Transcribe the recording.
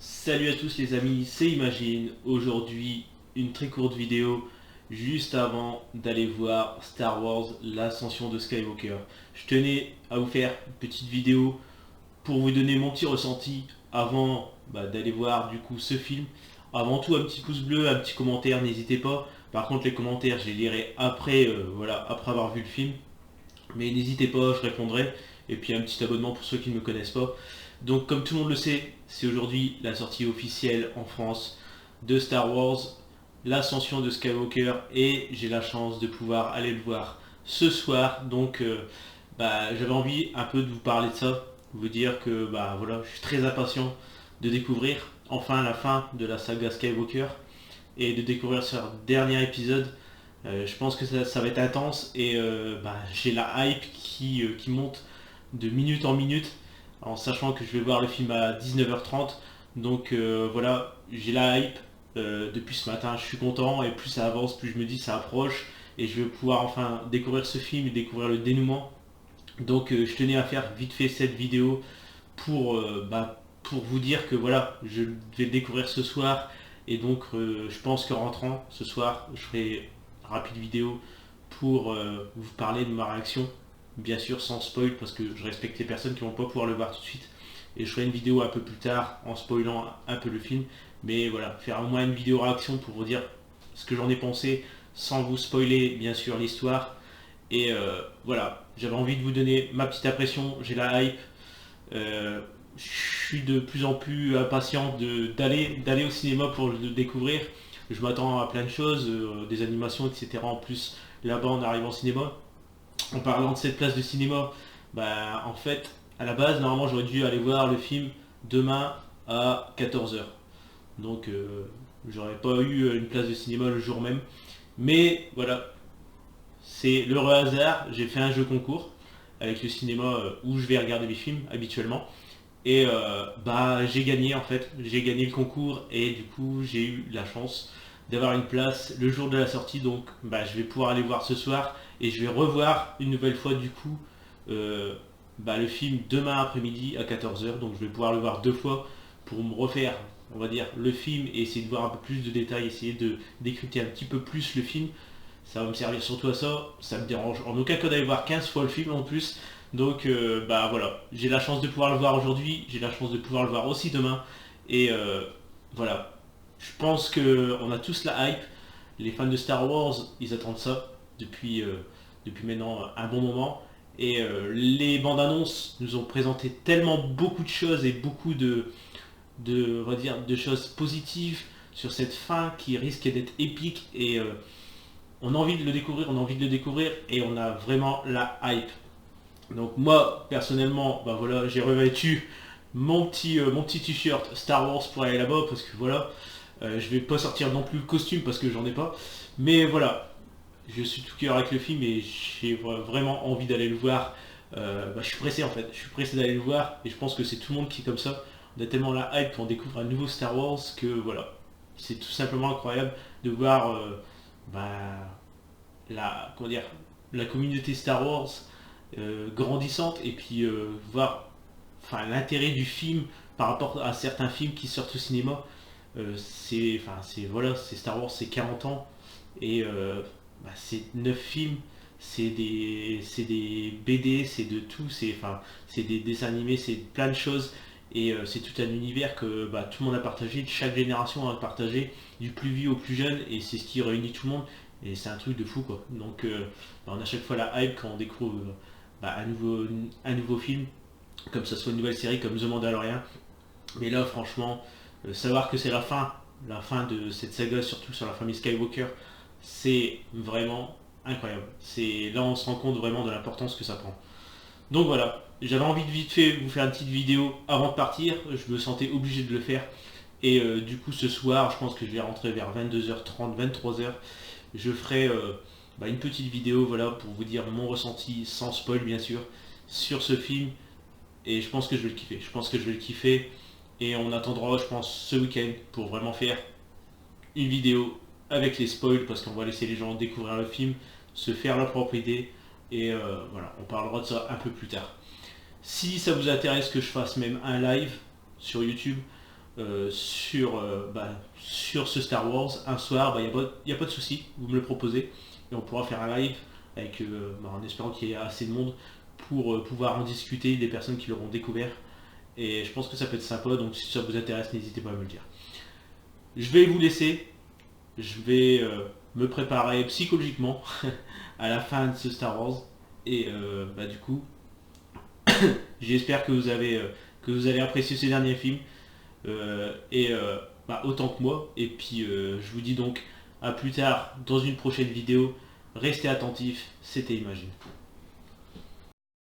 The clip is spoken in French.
Salut à tous les amis, c'est Imagine. Aujourd'hui, une très courte vidéo juste avant d'aller voir Star Wars, l'ascension de Skywalker. Je tenais à vous faire une petite vidéo pour vous donner mon petit ressenti avant d'aller voir du coup ce film. Avant tout, un petit pouce bleu, un petit commentaire, n'hésitez pas. Par contre, les commentaires, je les lirai après, voilà, après avoir vu le film. Mais n'hésitez pas, je répondrai. Et puis un petit abonnement pour ceux qui ne me connaissent pas. Donc comme tout le monde le sait, c'est aujourd'hui la sortie officielle en France de Star Wars, l'ascension de Skywalker, et j'ai la chance de pouvoir aller le voir ce soir. Donc j'avais envie un peu de vous parler de ça, vous dire que voilà, je suis très impatient de découvrir enfin la fin de la saga Skywalker et de découvrir ce dernier épisode. Je pense que ça va être intense et j'ai la hype qui monte de minute en minute en sachant que je vais voir le film à 19h30. Donc voilà, j'ai la hype depuis ce matin, je suis content et plus ça avance, plus je me dis ça approche et je vais pouvoir enfin découvrir ce film et découvrir le dénouement. Donc je tenais à faire vite fait cette vidéo pour vous dire que voilà, je vais le découvrir ce soir et donc je pense qu'en rentrant ce soir, je ferai une rapide vidéo pour vous parler de ma réaction, bien sûr sans spoil parce que je respecte les personnes qui vont pas pouvoir le voir tout de suite. Et je ferai une vidéo un peu plus tard en spoilant un peu le film. Mais voilà, faire au moins une vidéo réaction pour vous dire ce que j'en ai pensé sans vous spoiler bien sûr l'histoire. Et voilà, j'avais envie de vous donner ma petite impression, j'ai la hype. Je suis de plus en plus impatient d'aller au cinéma pour le découvrir. Je m'attends à plein de choses, des animations, etc. En plus, là-bas, on arrive en cinéma. En parlant de cette place de cinéma, en fait, à la base, normalement, j'aurais dû aller voir le film demain à 14h. Donc, j'aurais pas eu une place de cinéma le jour même. Mais voilà, c'est l'heureux hasard. J'ai fait un jeu concours avec le cinéma où je vais regarder les films habituellement. Et j'ai gagné en fait, j'ai gagné le concours et du coup j'ai eu la chance d'avoir une place le jour de la sortie. Donc je vais pouvoir aller voir ce soir et je vais revoir une nouvelle fois du coup euh, le film demain après-midi à 14h. Donc je vais pouvoir le voir deux fois pour me refaire, on va dire, le film et essayer de voir un peu plus de détails, essayer de décrypter un petit peu plus le film. Ça va me servir surtout à ça, ça me dérange en aucun cas d'aller voir 15 fois le film en plus. Donc voilà, j'ai la chance de pouvoir le voir aujourd'hui, j'ai la chance de pouvoir le voir aussi demain. Et voilà, je pense qu'on a tous la hype. Les fans de Star Wars, ils attendent ça depuis maintenant un bon moment. Et les bandes annonces nous ont présenté tellement beaucoup de choses et beaucoup on va dire, de choses positives sur cette fin qui risque d'être épique. Et on a envie de le découvrir, on a envie de le découvrir et on a vraiment la hype. Donc moi personnellement, voilà, j'ai revêtu mon petit t-shirt Star Wars pour aller là-bas parce que voilà, je vais pas sortir non plus le costume parce que j'en ai pas. Mais voilà, je suis tout cœur avec le film et j'ai vraiment envie d'aller le voir. Je suis pressé en fait, je suis pressé d'aller le voir et je pense que c'est tout le monde qui est comme ça. On a tellement la hype qu'on découvre un nouveau Star Wars que voilà, c'est tout simplement incroyable de voir comment dire, la communauté Star Wars grandissante et puis voir l'intérêt du film par rapport à certains films qui sortent au cinéma. C'est Star Wars, c'est 40 ans et c'est 9 films, c'est des BD, c'est de tout, c'est des dessins animés, c'est plein de choses et c'est tout un univers que tout le monde a partagé, chaque génération a partagé, du plus vieux au plus jeune, et c'est ce qui réunit tout le monde. Et c'est un truc de fou quoi. Donc on a chaque fois la hype quand on découvre un nouveau film, comme ça soit une nouvelle série comme The Mandalorian. Mais là franchement, savoir que c'est la fin de cette saga, surtout sur la famille Skywalker, c'est vraiment incroyable. Là on se rend compte vraiment de l'importance que ça prend. Donc voilà, j'avais envie de vite fait vous faire une petite vidéo avant de partir, je me sentais obligé de le faire. Et du coup ce soir, je pense que je vais rentrer vers 22h30, 23h. Je ferai une petite vidéo voilà, pour vous dire mon ressenti, sans spoil bien sûr, sur ce film. Et je pense que je vais le kiffer. Je pense que je vais le kiffer. Et on attendra, je pense, ce week-end pour vraiment faire une vidéo avec les spoils, parce qu'on va laisser les gens découvrir le film, se faire leur propre idée. Et voilà, on parlera de ça un peu plus tard. Si ça vous intéresse que je fasse même un live sur YouTube, sur ce Star Wars un soir, y a pas de souci, vous me le proposez et on pourra faire un live avec, en espérant qu'il y ait assez de monde pour pouvoir en discuter, des personnes qui l'auront découvert. Et je pense que ça peut être sympa, donc si ça vous intéresse, n'hésitez pas à me le dire. Je vais vous laisser, je vais me préparer psychologiquement à la fin de ce Star Wars. Et du coup, j'espère que vous allez apprécier ce dernier film. Autant que moi. Et puis je vous dis donc à plus tard dans une prochaine vidéo. Restez attentifs, c'était Imagine.